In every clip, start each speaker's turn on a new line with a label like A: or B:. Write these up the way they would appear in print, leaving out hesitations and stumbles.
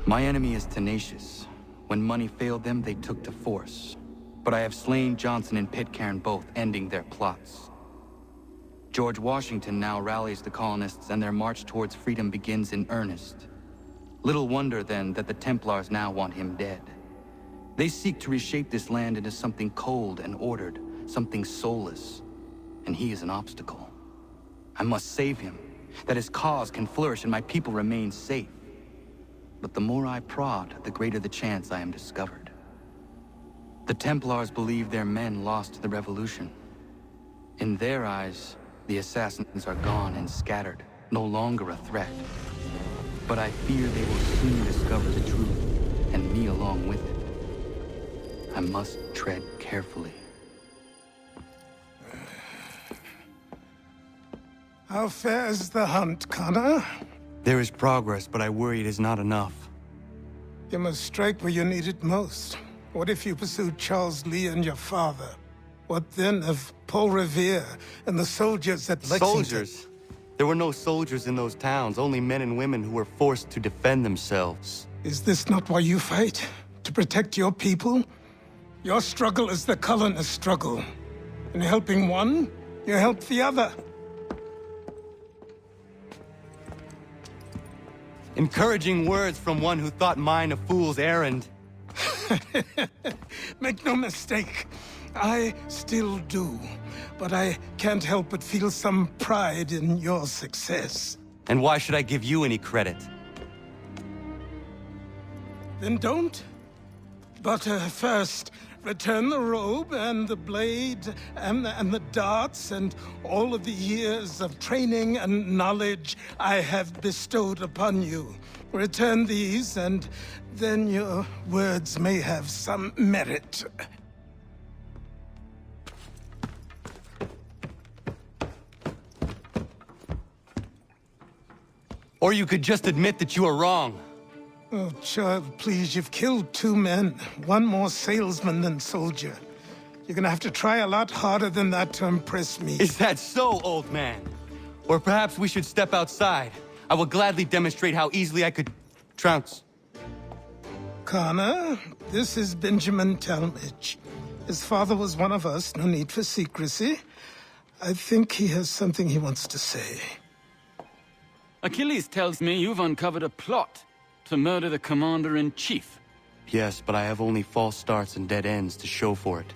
A: My enemy is tenacious. When money failed them, they took to force. But I have slain Johnson and Pitcairn both, ending their plots. George Washington now rallies the colonists and their march towards freedom begins in earnest. Little wonder, then, that the Templars now want him dead. They seek to reshape this land into something cold and ordered, something soulless. And he is an obstacle. I must save him, that his cause can flourish and my people remain safe. But the more I prod, the greater the chance I am discovered. The Templars believe their men lost the revolution. In their eyes, the assassins are gone and scattered, no longer a threat. But I fear they will soon discover the truth, and me along with it. I must tread carefully.
B: How fares the hunt, Connor?
A: There is progress, but I worry it is not enough.
B: You must strike where you need it most. What if you pursued Charles Lee and your father? What then of Paul Revere and the soldiers at Lexington?
A: Soldiers? There were no soldiers in those towns, only men and women who were forced to defend themselves.
B: Is this not why you fight? To protect your people? Your struggle is the colonist struggle. In helping one, you help the other.
A: Encouraging words from one who thought mine a fool's errand.
B: Make no mistake, I still do. But I can't help but feel some pride in your success.
A: And why should I give you any credit?
B: Then don't. But first, return the robe and the blade and the darts and all of the years of training and knowledge I have bestowed upon you. Return these, and then your words may have some merit.
A: Or you could just admit that you are wrong.
B: Oh, child, please, you've killed 2 men. One more salesman than soldier. You're gonna have to try a lot harder than that to impress me.
A: Is that so, old man? Or perhaps we should step outside. I will gladly demonstrate how easily I could trounce.
B: Connor, this is Benjamin Talmadge. His father was one of us, no need for secrecy. I think he has something he wants to say.
C: Achilles tells me you've uncovered a plot to murder the Commander-in-Chief.
A: Yes, but I have only false starts and dead ends to show for it.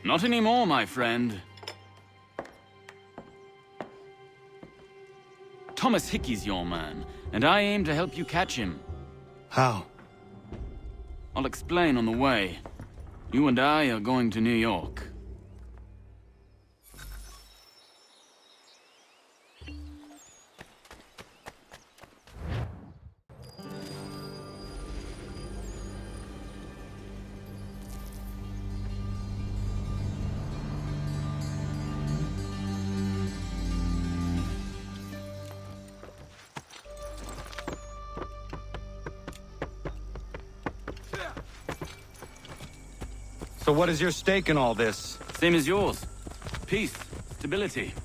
C: Not anymore, my friend. Thomas Hickey's your man, and I aim to help you catch him.
A: How?
C: I'll explain on the way. You and I are going to New York.
A: So what is your stake in all this?
C: Same as yours. Peace, stability.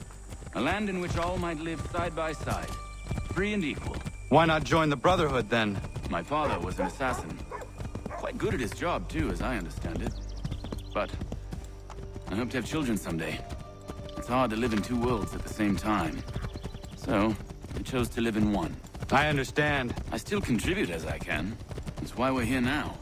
C: A land in which all might live side by side, free and equal.
A: Why not join the Brotherhood, then?
C: My father was an assassin. Quite good at his job, too, as I understand it. But I hope to have children someday. It's hard to live in 2 worlds at the same time. So, I chose to live in one.
A: I understand.
C: I still contribute as I can. That's why we're here now.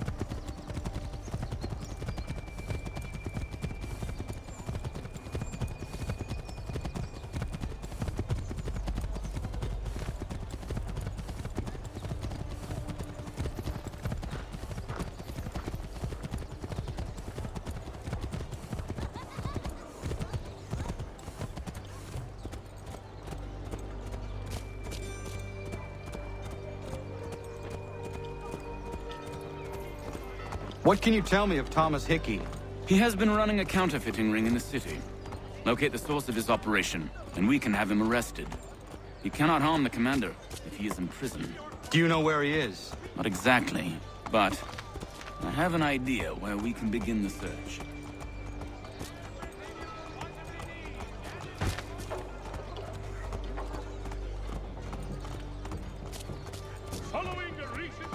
A: What can you tell me of Thomas Hickey?
C: He has been running a counterfeiting ring in the city. Locate the source of his operation, and we can have him arrested. He cannot harm the commander if he is in prison.
A: Do you know where he is?
C: Not exactly, but I have an idea where we can begin the search.
D: Following a recent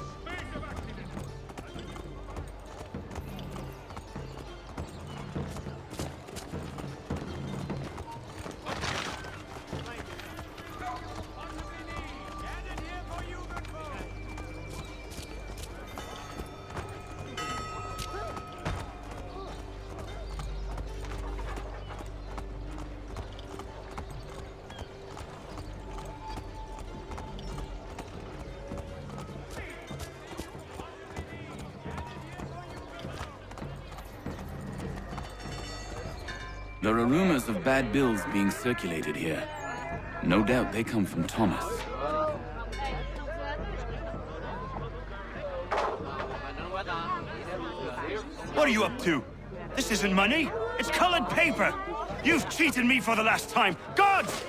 C: There are rumors of bad bills being circulated here. No doubt they come from Thomas.
D: What are you up to? This isn't money. It's colored paper. You've cheated me for the last time. Gods!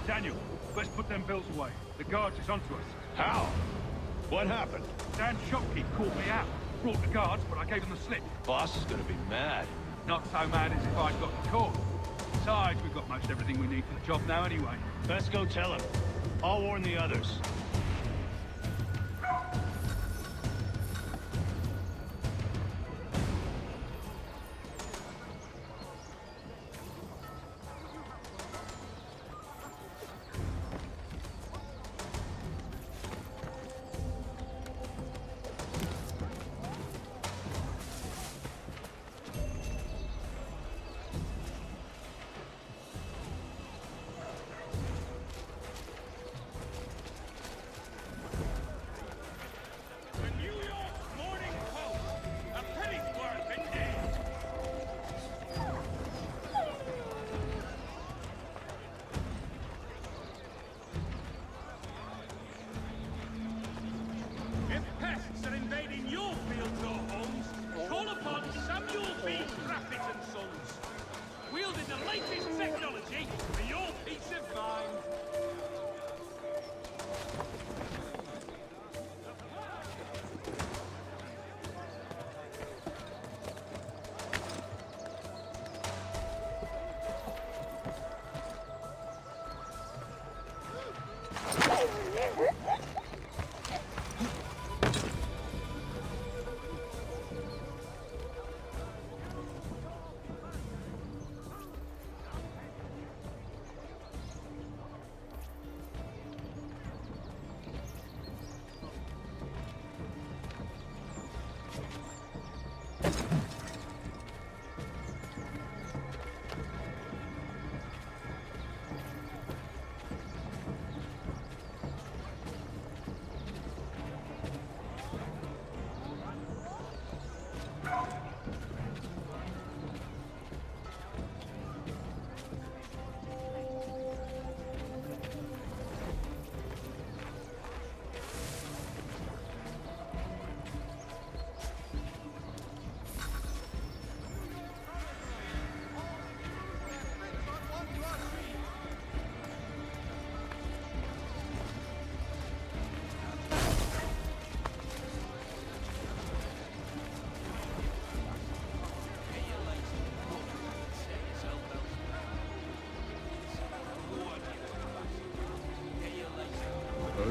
E: Daniel, let's put them bills away. The guards is onto us.
D: How? What happened?
E: Dan's shopkeep called me out. Brought the guards, but I gave them the slip.
D: Boss is gonna be mad.
E: Not so mad as if I'd got caught. Besides, we've got most everything we need for the job now anyway.
D: Let's go tell him. I'll warn the others.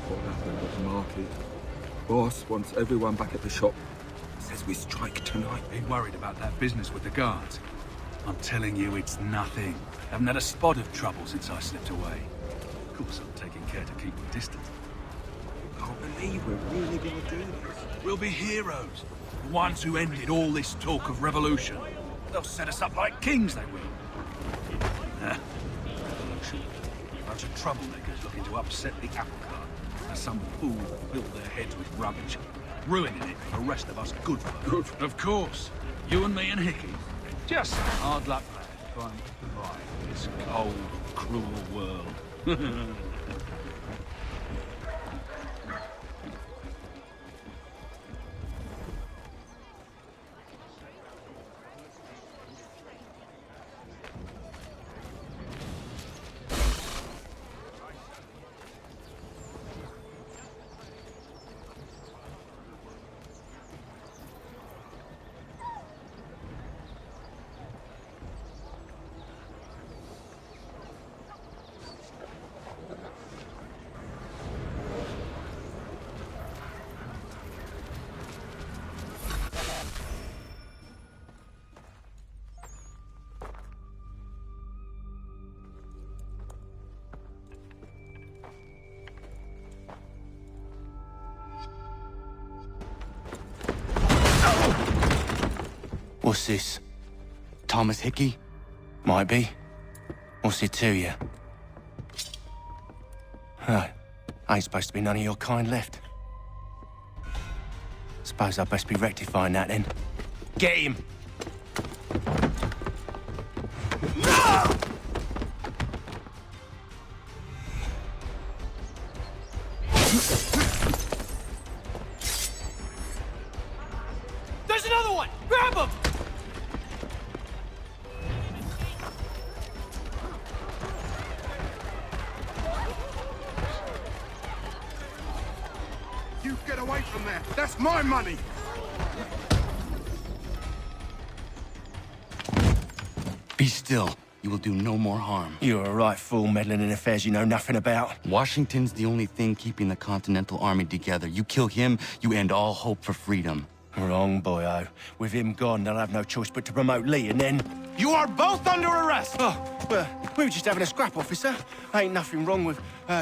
F: what happened at the market. Boss wants everyone back at the shop. Says we strike tonight.
E: Been worried about that business with the guards. I'm telling you, it's nothing. Haven't had a spot of trouble since I slipped away. Of course, I'm taking care to keep my distance.
F: Can't believe we're really gonna do this.
E: We'll be heroes. The ones who ended all this talk of revolution. They'll set us up like kings, they will. Revolution. A bunch of troublemakers looking to upset the apple cart. And some fool filled their heads with rubbish, ruining it for the rest of us good folk. Of course. You and me and Hickey. Just some hard luck lad trying to survive in this cold, cruel world.
A: What's this? Thomas Hickey? Might be. What's it to you? Oh, ain't supposed to be none of your kind left. Suppose I'd best be rectifying that then. Get him!
G: There's another one! Grab him!
F: You get away from there. That's my money.
A: Be still. You will do no more harm.
H: You're a right fool meddling in affairs you know nothing about.
A: Washington's the only thing keeping the Continental Army together. You kill him, you end all hope for freedom.
H: Wrong, boyo. With him gone, they'll have no choice but to promote Lee, and then...
A: You are both under arrest!
H: Oh, well, we were just having a scrap, officer. Ain't nothing wrong with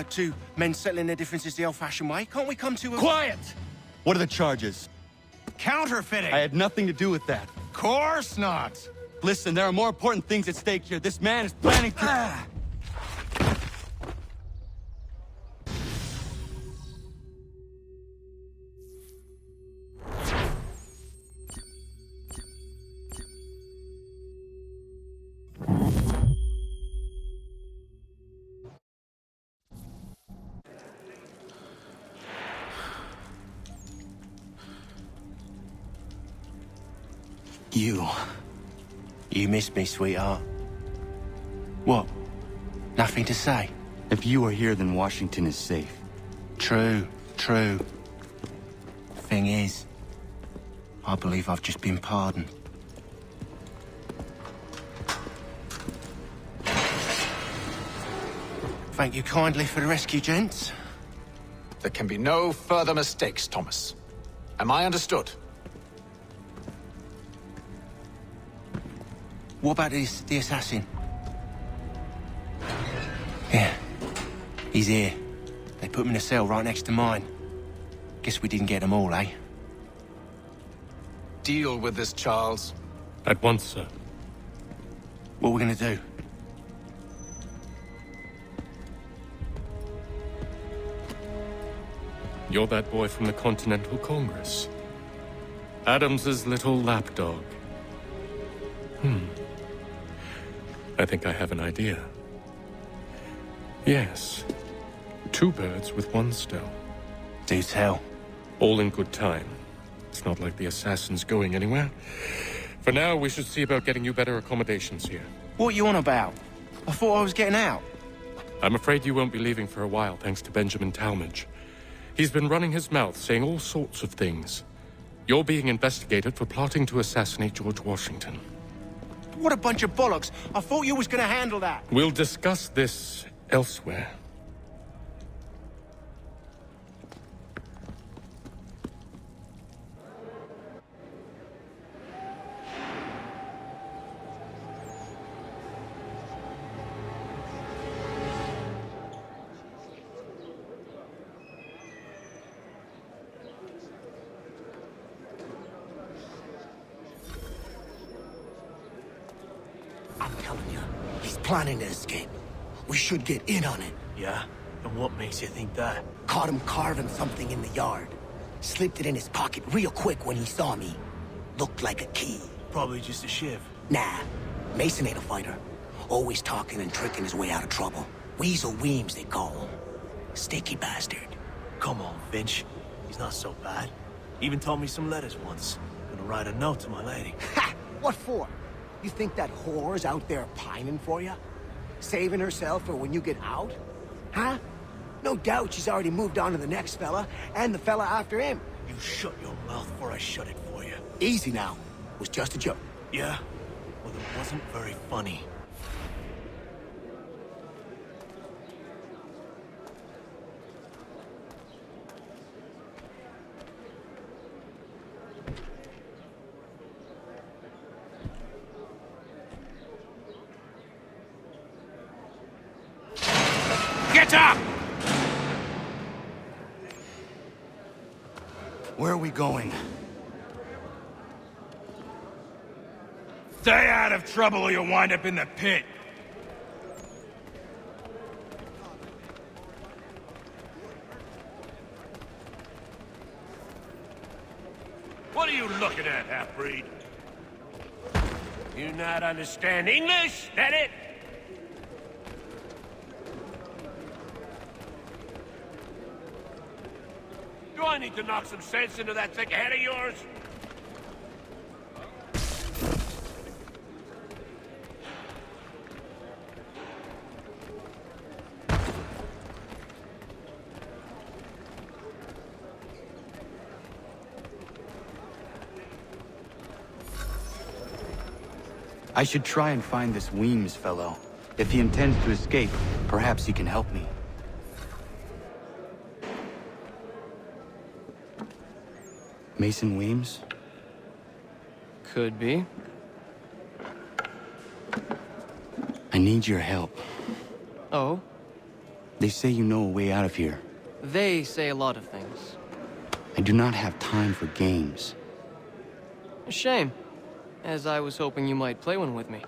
H: two men settling their differences the old-fashioned way. Can't we come to a...
A: Quiet! What are the charges?
G: Counterfeiting!
A: I had nothing to do with that.
G: Course not!
A: Listen, there are more important things at stake here. This man is planning to...
H: You missed me, sweetheart. What? Nothing to say?
A: If you are here, then Washington is safe.
H: True, true. Thing is, I believe I've just been pardoned. Thank you kindly for the rescue, gents.
I: There can be no further mistakes, Thomas. Am I understood?
H: What about the assassin? Yeah, he's here. They put him in a cell right next to mine. Guess we didn't get them all, eh?
I: Deal with this, Charles.
J: At once, sir.
H: What are we gonna do?
J: You're that boy from the Continental Congress. Adams's little lapdog. I think I have an idea. Yes. Two birds with one stone.
H: Do tell.
J: All in good time. It's not like the assassin's going anywhere. For now, we should see about getting you better accommodations here.
H: What you on about? I thought I was getting out.
J: I'm afraid you won't be leaving for a while, thanks to Benjamin Talmadge. He's been running his mouth, saying all sorts of things. You're being investigated for plotting to assassinate George Washington.
H: What a bunch of bollocks. I thought you was gonna handle that.
J: We'll discuss this elsewhere.
K: telling you. He's planning to escape. We should get in on it.
G: Yeah? And what makes you think that?
K: Caught him carving something in the yard. Slipped it in his pocket real quick when he saw me. Looked like a key.
G: Probably just a shiv.
K: Nah, Mason ain't a fighter. Always talking and tricking his way out of trouble. Weasel Weems, they call him. Sticky bastard.
G: Come on, Finch. He's not so bad. Even told me some letters once. Gonna write a note to my lady.
K: Ha! What for? You think that whore's out there pining for you? Saving herself for when you get out? Huh? No doubt she's already moved on to the next fella, and the fella after him.
G: You shut your mouth before I shut it for you.
K: Easy now. Was just a joke.
G: Yeah? Well, it wasn't very funny.
D: Get up!
A: Where are we going?
D: Stay out of trouble or you'll wind up in the pit. What are you looking at, half-breed?
L: You not understand English, that it? Do I need to knock some sense into that thick head of yours?
A: I should try and find this Weems fellow. If he intends to escape, perhaps he can help me. Mason Weems?
M: Could be.
A: I need your help.
M: Oh?
A: They say you know a way out of here.
M: They say a lot of things.
A: I do not have time for games.
M: A shame, as I was hoping you might play one with me.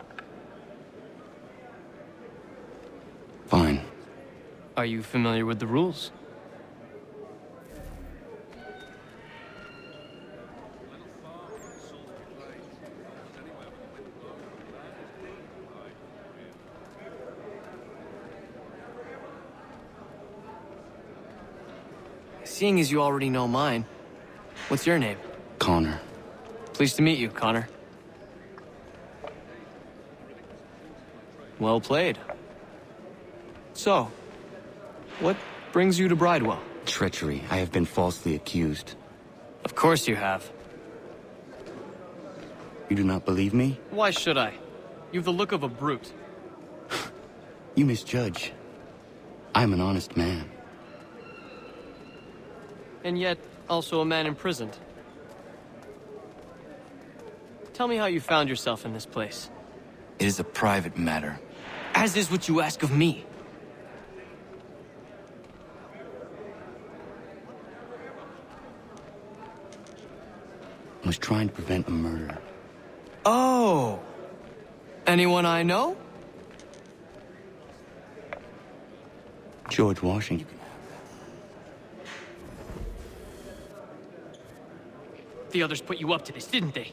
A: Fine.
M: Are you familiar with the rules? Seeing as you already know mine, what's your name?
A: Connor.
M: Pleased to meet you, Connor. Well played. So, what brings you to Bridewell?
A: Treachery. I have been falsely accused.
M: Of course you have.
A: You do not believe me?
M: Why should I? You've the look of a brute.
A: You misjudge. I'm an honest man.
M: And yet, also a man imprisoned. Tell me how you found yourself in this place.
A: It is a private matter.
M: As is what you ask of me.
A: I was trying to prevent a murder.
M: Oh! Anyone I know?
A: George Washington.
M: The others put you up to this, didn't they?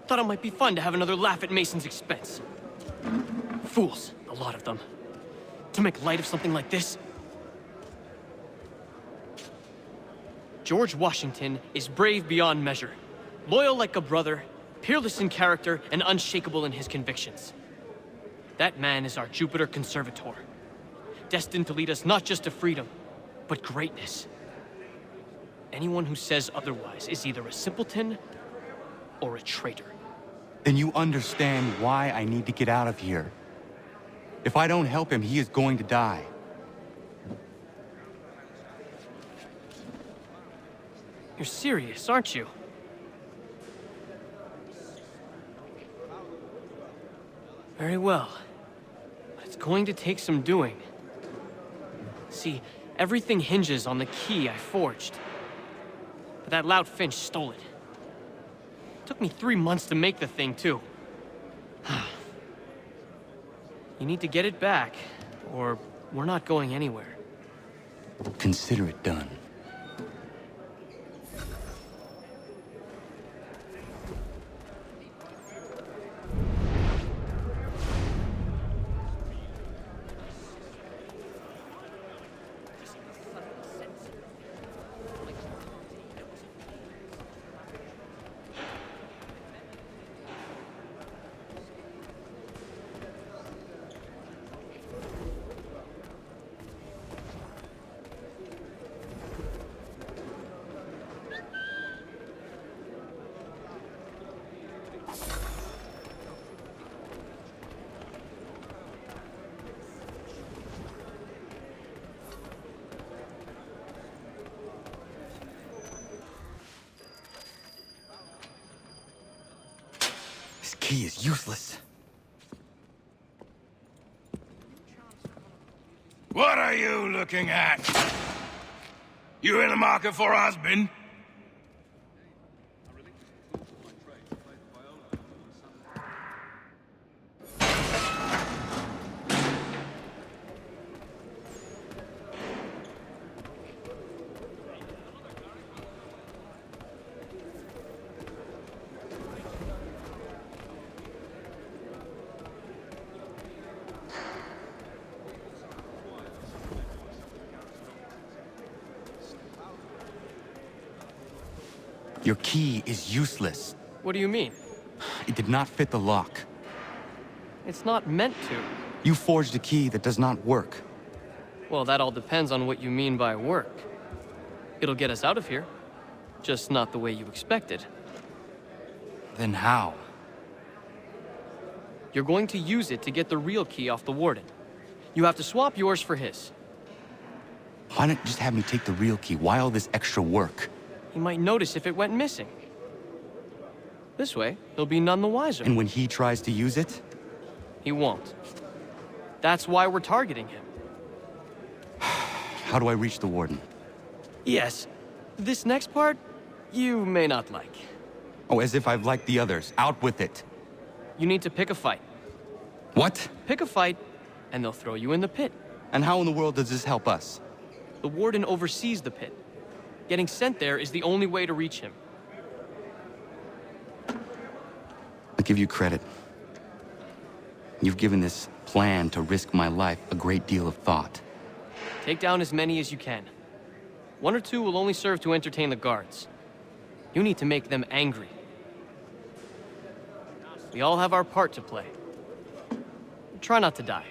M: Thought it might be fun to have another laugh at Mason's expense. Fools, a lot of them. To make light of something like this. George Washington is brave beyond measure, loyal like a brother, peerless in character, and unshakable in his convictions. That man is our Jupiter Conservator, destined to lead us not just to freedom, but greatness. Anyone who says otherwise is either a simpleton or a traitor.
A: Then you understand why I need to get out of here. If I don't help him, he is going to die.
M: You're serious, aren't you? Very well. But it's going to take some doing. See, everything hinges on the key I forged. But that lout Finch stole it. Took me 3 months to make the thing, too. You need to get it back, or we're not going anywhere.
A: Consider it done. This key is useless.
L: What are you looking at? You in the market for a husband?
A: Your key is useless.
M: What do you mean?
A: It did not fit the lock.
M: It's not meant to.
A: You forged a key that does not work.
M: Well, that all depends on what you mean by work. It'll get us out of here. Just not the way you expected.
A: Then how?
M: You're going to use it to get the real key off the Warden. You have to swap yours for his.
A: Why not just have me take the real key? Why all this extra work?
M: He might notice if it went missing. This way, he'll be none the wiser.
A: And when he tries to use it?
M: He won't. That's why we're targeting him.
A: How do I reach the Warden?
M: Yes. This next part, you may not like.
A: Oh, as if I've liked the others. Out with it.
M: You need to pick a fight.
A: What?
M: Pick a fight, and they'll throw you in the pit.
A: And how in the world does this help us?
M: The Warden oversees the pit. Getting sent there is the only way to reach him.
A: I'll give you credit. You've given this plan to risk my life a great deal of thought.
M: Take down as many as you can. 1 or 2 will only serve to entertain the guards. You need to make them angry. We all have our part to play. Try not to die.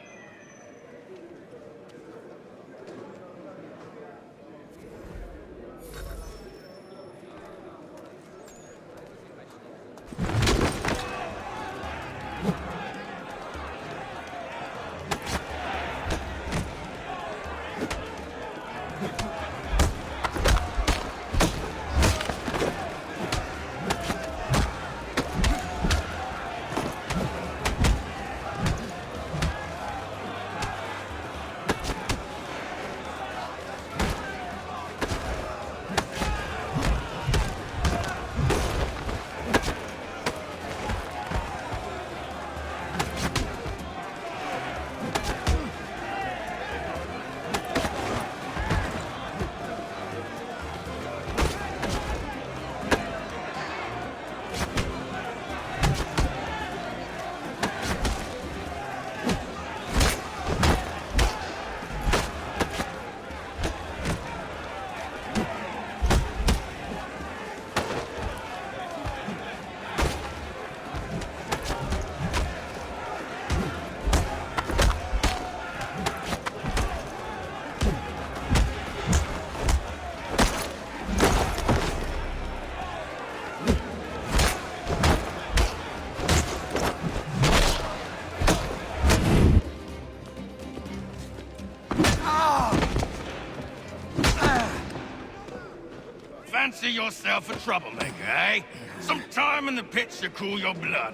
L: Fancy yourself a troublemaker, eh? Some time in the pit should cool your blood.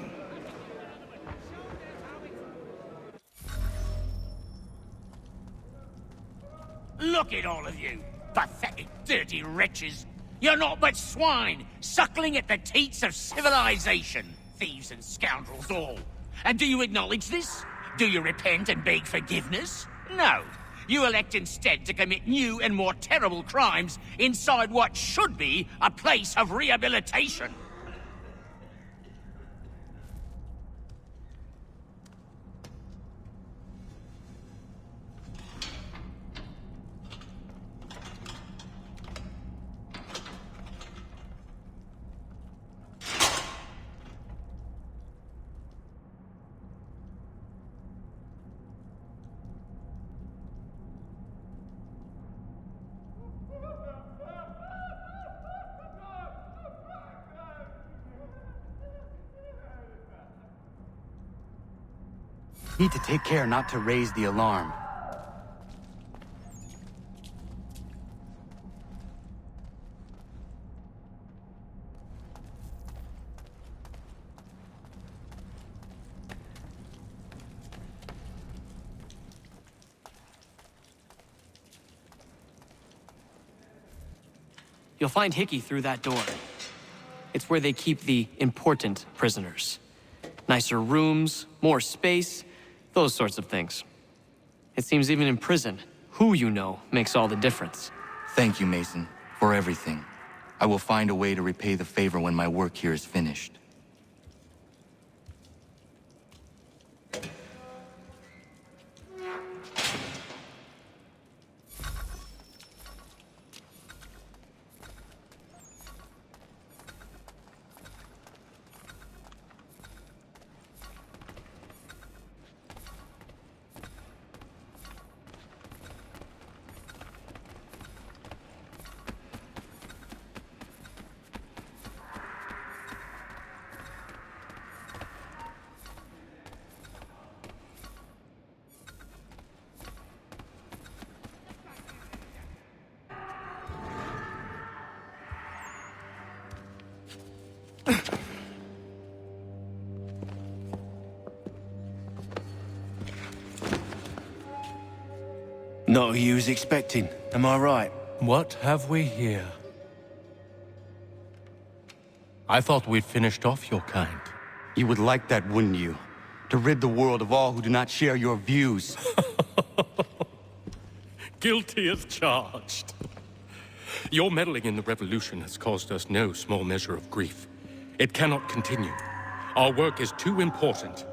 N: Look at all of you, pathetic, dirty wretches. You're not but swine, suckling at the teats of civilization. Thieves and scoundrels all. And do you acknowledge this? Do you repent and beg forgiveness? No. You elect instead to commit new and more terrible crimes inside what should be a place of rehabilitation.
A: Need to take care not to raise the alarm.
M: You'll find Hickey through that door. It's where they keep the important prisoners. Nicer rooms, more space, those sorts of things. It seems even in prison, who you know makes all the difference.
A: Thank you, Mason, for everything. I will find a way to repay the favor when my work here is finished.
H: Not who you was expecting, am I right?
J: What have we here? I thought we'd finished off your kind.
A: You would like that, wouldn't you? To rid the world of all who do not share your views.
J: Guilty as charged. Your meddling in the revolution has caused us no small measure of grief. It cannot continue. Our work is too important.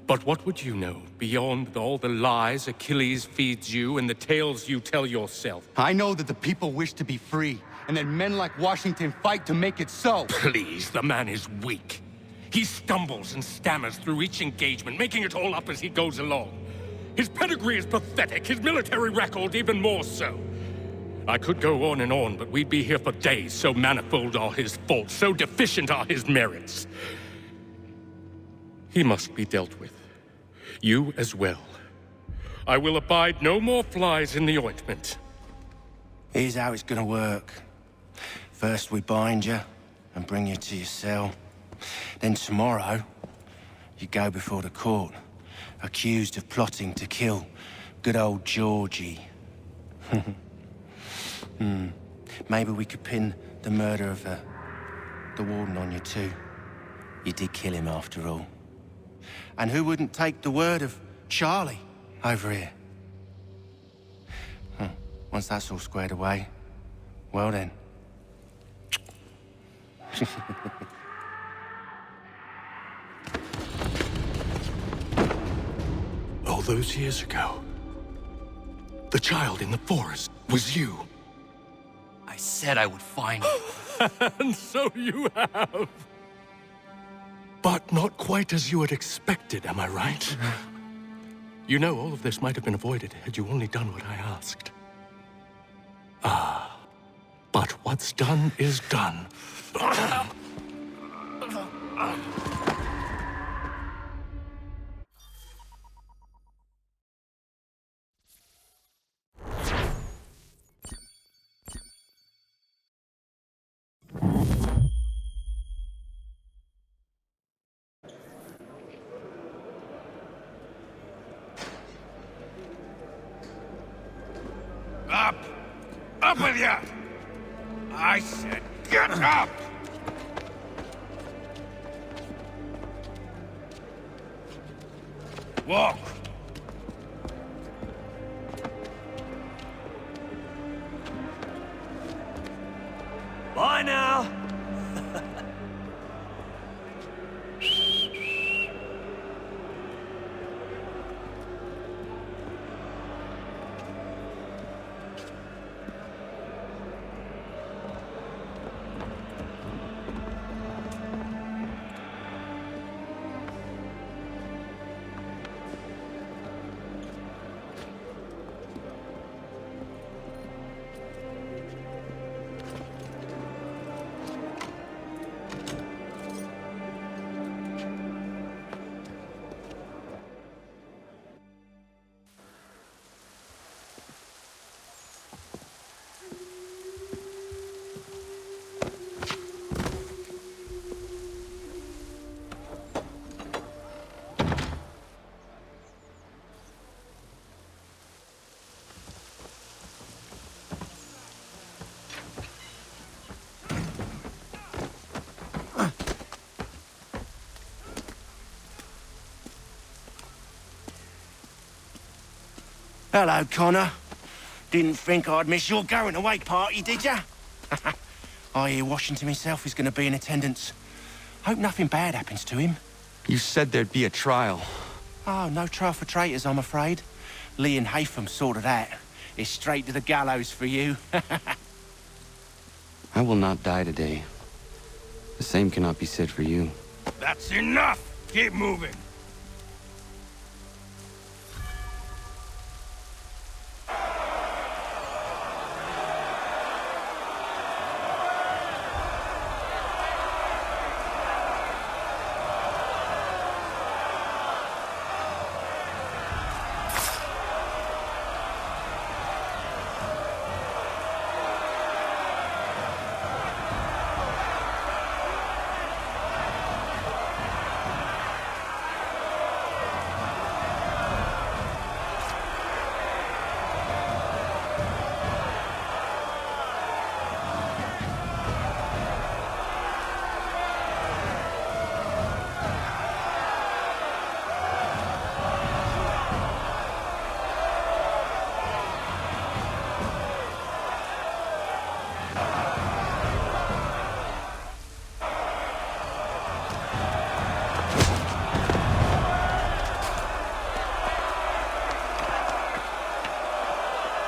J: But what would you know beyond all the lies Achilles feeds you and the tales you tell yourself?
A: I know that the people wish to be free, and that men like Washington fight to make it so.
J: Please, the man is weak. He stumbles and stammers through each engagement, making it all up as he goes along. His pedigree is pathetic, his military record even more so. I could go on and on, but we'd be here for days, so manifold are his faults, so deficient are his merits. He must be dealt with. You as well. I will abide no more flies in the ointment.
H: Here's how it's gonna work. First we bind you and bring you to your cell. Then tomorrow, you go before the court, accused of plotting to kill good old Georgie. Maybe we could pin the murder of the warden on you too. You did kill him after all. And who wouldn't take the word of Charlie over here? Once that's all squared away, well then.
J: All those years ago, the child in the forest was you.
A: I said I would find you.
J: And so you have. But not quite as you had expected, am I right? You know, all of this might have been avoided had you only done what I asked. Ah, but what's done is done.
L: Up! Up with you! I said get up! Walk.
G: Bye now.
H: Hello, Connor. Didn't think I'd miss your going-away party, did ya? I hear Washington himself is going to be in attendance. Hope nothing bad happens to him.
A: You said there'd be a trial.
H: Oh, no trial for traitors, I'm afraid. Lee and Haytham sorted that. It's straight to the gallows for you.
A: I will not die today. The same cannot be said for you.
L: That's enough! Keep moving.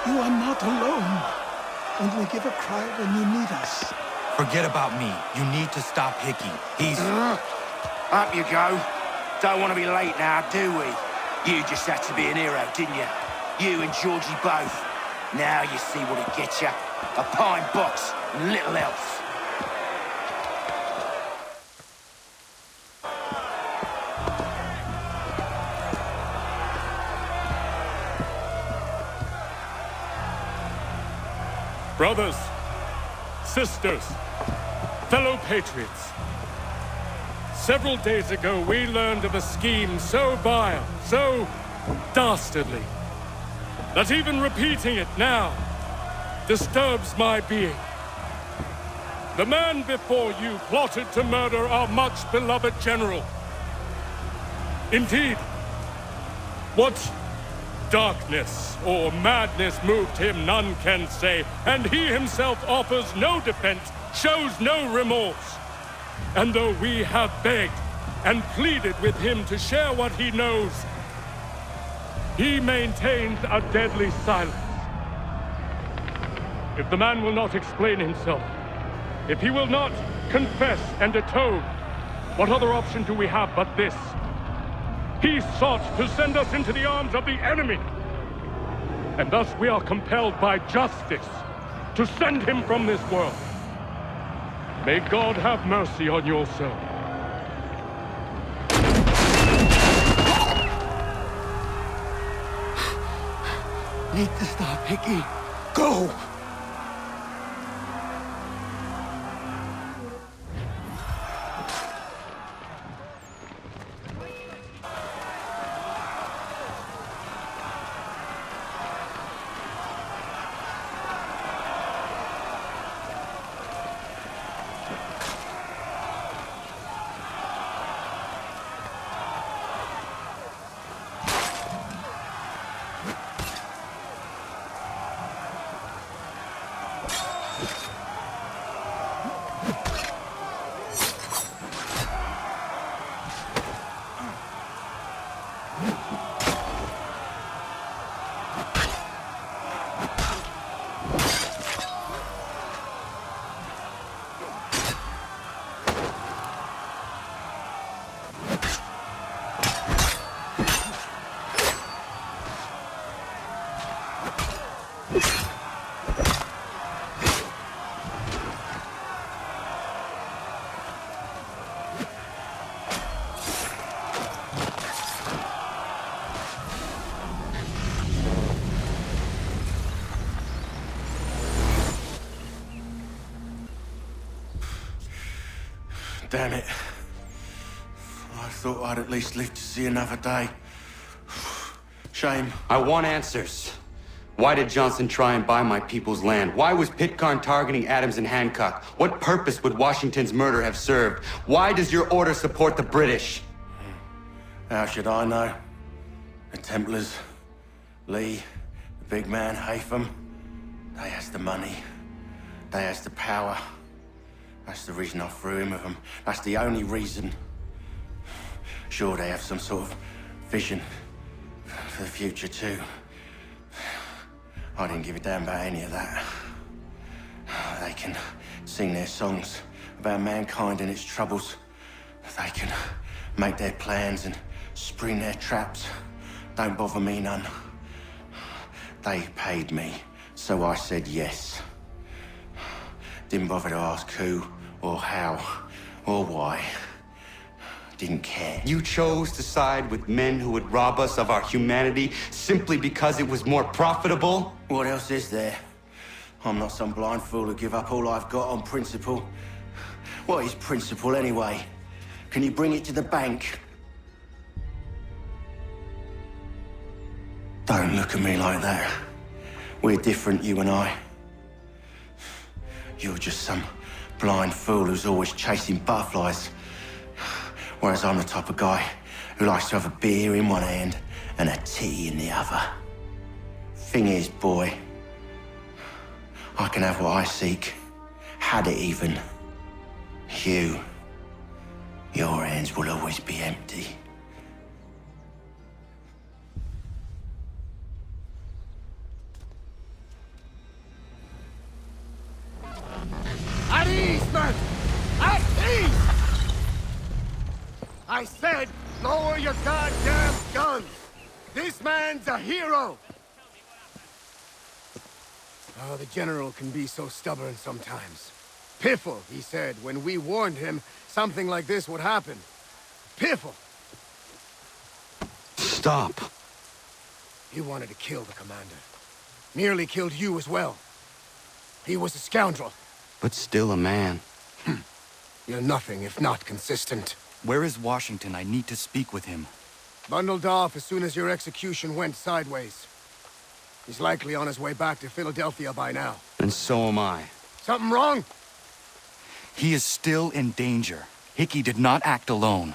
B: You are not alone. Only give a cry when you need us.
A: Forget about me. You need to stop Hickey. He's...
H: Up you go. Don't want to be late now, do we? You just had to be an hero, didn't you? You and Georgie both. Now you see what it gets you. A pine box and little else.
J: Brothers, sisters, fellow patriots. Several days ago, we learned of a scheme so vile, so dastardly, that even repeating it now disturbs my being. The man before you plotted to murder our much-beloved general. Indeed, what darkness or madness moved him, none can say, and he himself offers no defense, shows no remorse. And though we have begged and pleaded with him to share what he knows, he maintains a deadly silence. If the man will not explain himself, if he will not confess and atone, what other option do we have but this? He sought to send us into the arms of the enemy. And thus we are compelled by justice to send him from this world. May God have mercy on your soul.
B: Need to stop, Hickey. Go!
H: Damn it. I thought I'd at least live to see another day. Shame.
A: I want answers. Why did Johnson try and buy my people's land? Why was Pitcairn targeting Adams and Hancock? What purpose would Washington's murder have served? Why does your order support the British?
H: How should I know? The Templars, Lee, the big man, Haytham, they has the money. They has the power. That's the reason I threw in with them. That's the only reason. Sure, they have some sort of vision for the future too. I didn't give a damn about any of that. They can sing their songs about mankind and its troubles. They can make their plans and spring their traps. Don't bother me none. They paid me, so I said yes. Didn't bother to ask who, or how, or why. Didn't care.
A: You chose to side with men who would rob us of our humanity simply because it was more profitable?
H: What else is there? I'm not some blind fool who give up all I've got on principle. What is principle anyway? Can you bring it to the bank? Don't look at me like that. We're different, you and I. You're just some blind fool who's always chasing butterflies. Whereas I'm the type of guy who likes to have a beer in one hand and a tea in the other. Thing is, boy, I can have what I seek. Had it even. Your hands will always be empty.
K: At ease, men! At ease! I said, lower your goddamn guns! This man's a hero! Oh, the General can be so stubborn sometimes. Piffle, he said, when we warned him something like this would happen. Piffle!
A: Stop.
K: He wanted to kill the commander. Nearly killed you as well. He was a scoundrel.
A: But still a man.
K: You're nothing if not consistent.
A: Where is Washington? I need to speak with him.
K: Bundled off as soon as your execution went sideways. He's likely on his way back to Philadelphia by now.
A: And so am I.
K: Something wrong?
A: He is still in danger. Hickey did not act alone.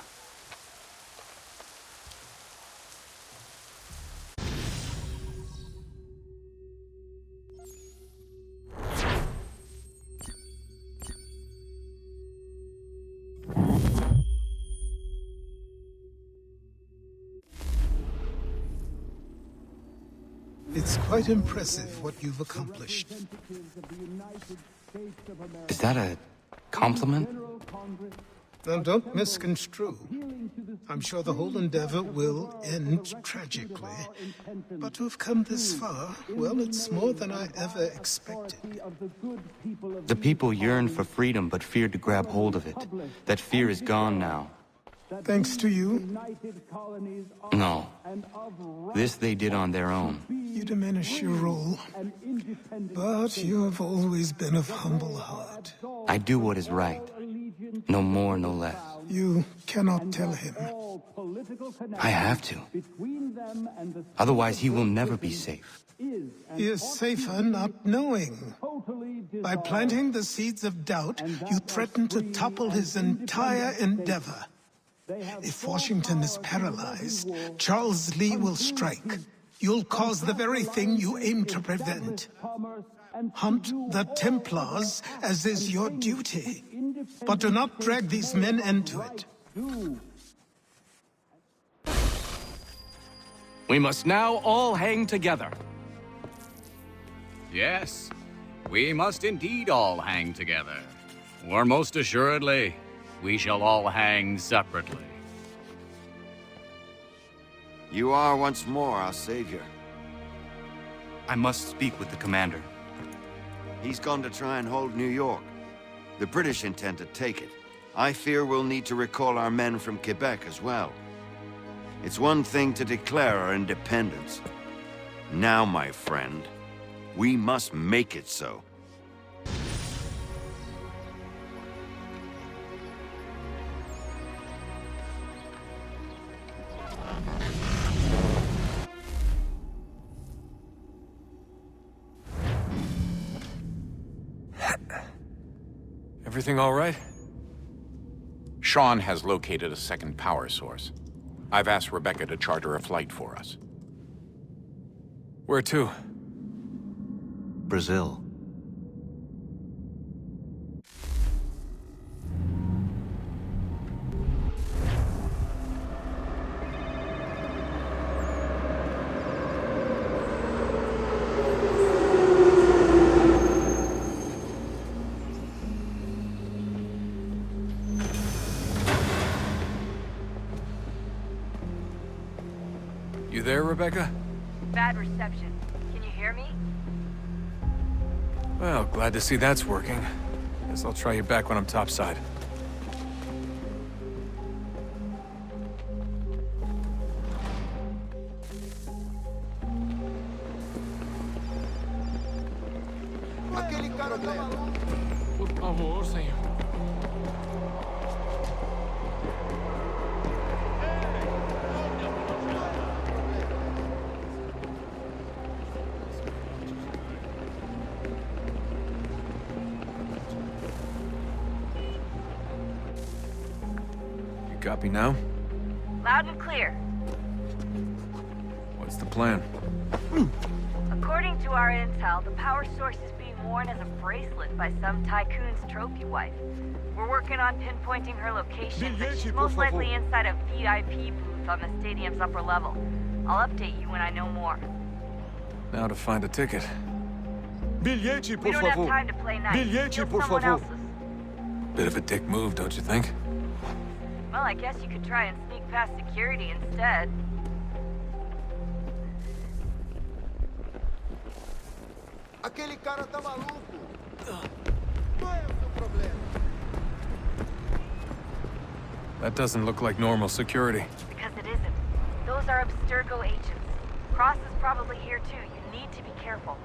B: It's quite impressive what you've accomplished.
A: Is that a compliment?
B: Now, don't misconstrue. I'm sure the whole endeavor will end tragically. But to have come this far, well, it's more than I ever expected.
A: The people yearned for freedom but feared to grab hold of it. That fear is gone now.
B: Thanks to you?
A: No. This they did on their own.
B: You diminish your role. But you have always been of humble heart.
A: I do what is right. No more, no less.
B: You cannot tell him.
A: I have to. Otherwise, he will never be safe.
B: He is safer not knowing. By planting the seeds of doubt, you threaten to topple his entire endeavor. If Washington is paralyzed, Charles Lee will strike. You'll cause the very thing you aim to prevent. Hunt the Templars, as is your duty. But do not drag these men into it.
O: We must now all hang together.
P: Yes, we must indeed all hang together. Or most assuredly, we shall all hang separately.
Q: You are once more our savior.
A: I must speak with the commander.
Q: He's gone to try and hold New York. The British intend to take it. I fear we'll need to recall our men from Quebec as well. It's one thing to declare our independence. Now, my friend, we must make it so.
R: Everything all right?
S: Sean has located a second power source. I've asked Rebecca to charter a flight for us.
R: Where to?
T: Brazil.
R: You there, Rebecca?
U: Bad reception. Can you hear me?
R: Well, glad to see that's working. Guess I'll try you back when I'm topside.
E: Por favor, senhor.
R: Copy now?
U: Loud and clear.
R: What's the plan?
U: According to our intel, the power source is being worn as a bracelet by some tycoon's trophy wife. We're working on pinpointing her location, but she's most likely inside a VIP booth on the stadium's upper level. I'll update you when I know more.
R: Now to find a ticket.
U: We don't have time to play nice. Steal someone else's.
R: Bit of a dick move, don't you think?
U: Well, I guess you could try and sneak past security instead.
K: Aquele cara tá maluco. Qual é o seu problema?
R: That doesn't look like normal security.
U: Because it isn't. Those are Abstergo agents. Cross is probably here too. You need to be careful.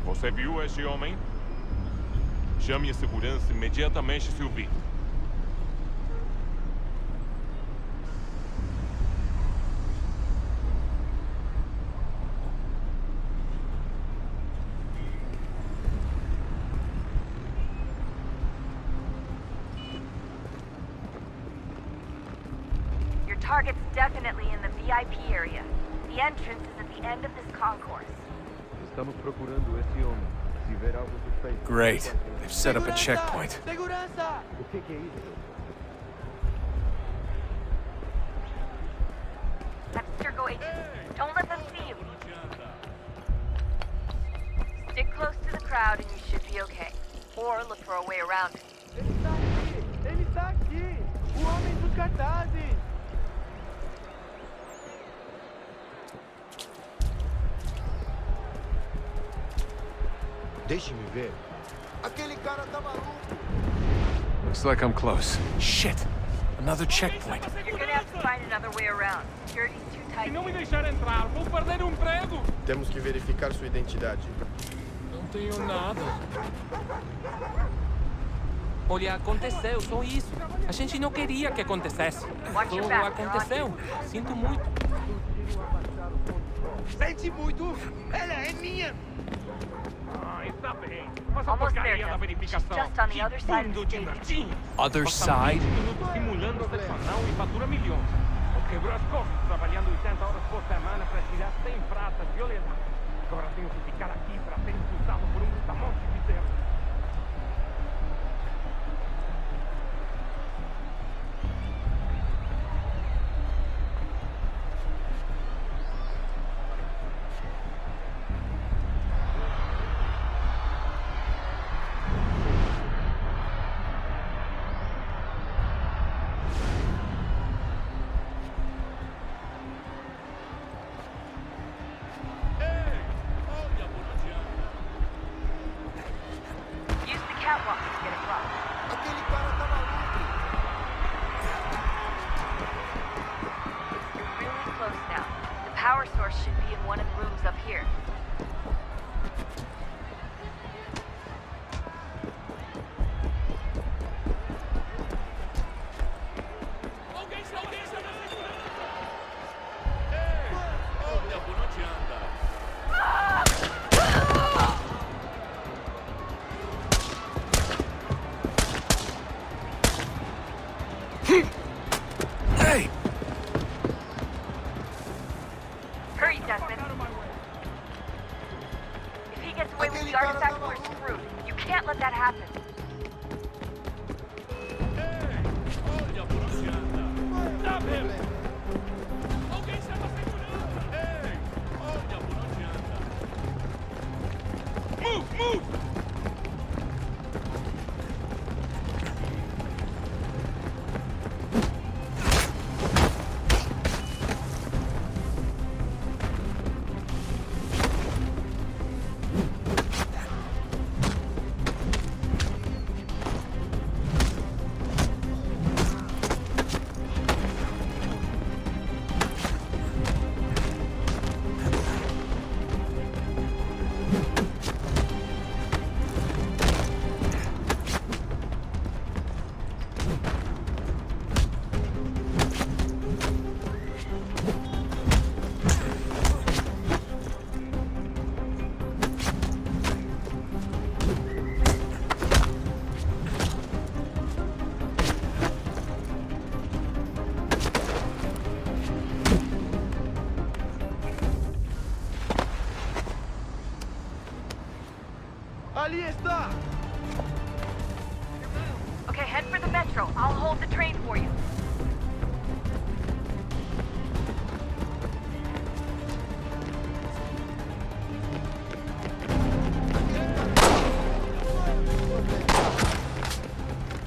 V: Você viu este homem? Chame a segurança imediatamente se o vir.
U: Your target's definitely in the VIP area. The entrance is at the end of this concourse.
W: Estamos procurando esse homem. Se ver algo suspeito.
R: Great. They've set up a checkpoint.
K: Segurança! O que é isso?
U: Abstergo agents. Don't let them see you. Stick close to the crowd and you should be okay. Or look for a way around it.
K: Ele está aqui! Ele está aqui! O homem dos cartazes!
W: Deixe-me ver.
K: Aquele cara tá maluco!
R: Looks like I'm close. Shit! Another checkpoint.
U: You're gonna have to find another way around. Security's too tight.
E: Se não me deixar entrar, vou perder o emprego.
W: Temos que verificar sua identidade.
E: Não tenho nada.
C: Olha, aconteceu, só isso. A gente não queria que acontecesse. Só aconteceu. Sinto muito.
L: Sente muito? Ela é minha!
V: Está bem. Mas a porcaria da verificação.
U: Just on the other side of the stage.
R: Other side?
V: Simulando sessão e fatura milhões. Quebrou as costas trabalhando 80 horas por semana para tirar 100 pratas violentas. Agora tenho que ficar aqui para ser insultado por um brutamonte de Deus.
U: Power source should be in one of the rooms up here.
H: Hey!
U: Hurry, Desmond. If he gets away with the artifact, we're screwed. You can't let that happen.
L: Stop him! Move! Move!
U: Ali está! Okay, head for the metro. I'll hold the train for you.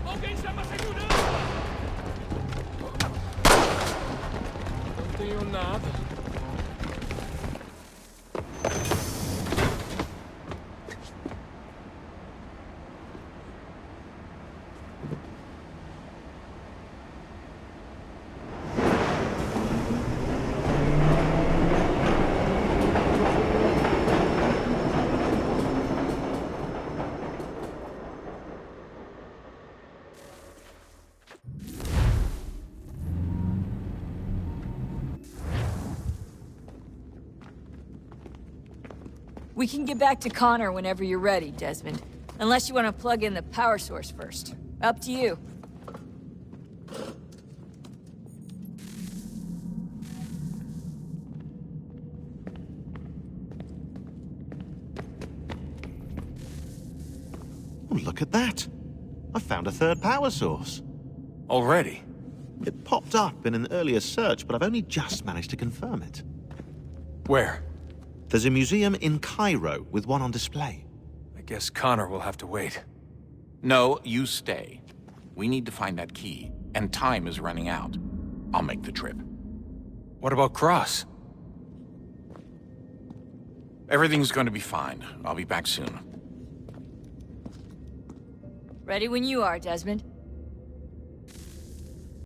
L: Alguém chama segurança!
C: Não tenho nada.
F: We can get back to Connor whenever you're ready, Desmond. Unless you want to plug in the power source first. Up to you.
T: Oh, look at that. I found a third power source.
R: Already?
T: It popped up in an earlier search, but I've only just managed to confirm it.
R: Where?
T: There's a museum in Cairo with one on display.
R: I guess Connor will have to wait.
S: No, you stay. We need to find that key, and time is running out. I'll make the trip.
R: What about Cross?
S: Everything's going to be fine. I'll be back soon.
F: Ready when you are, Desmond.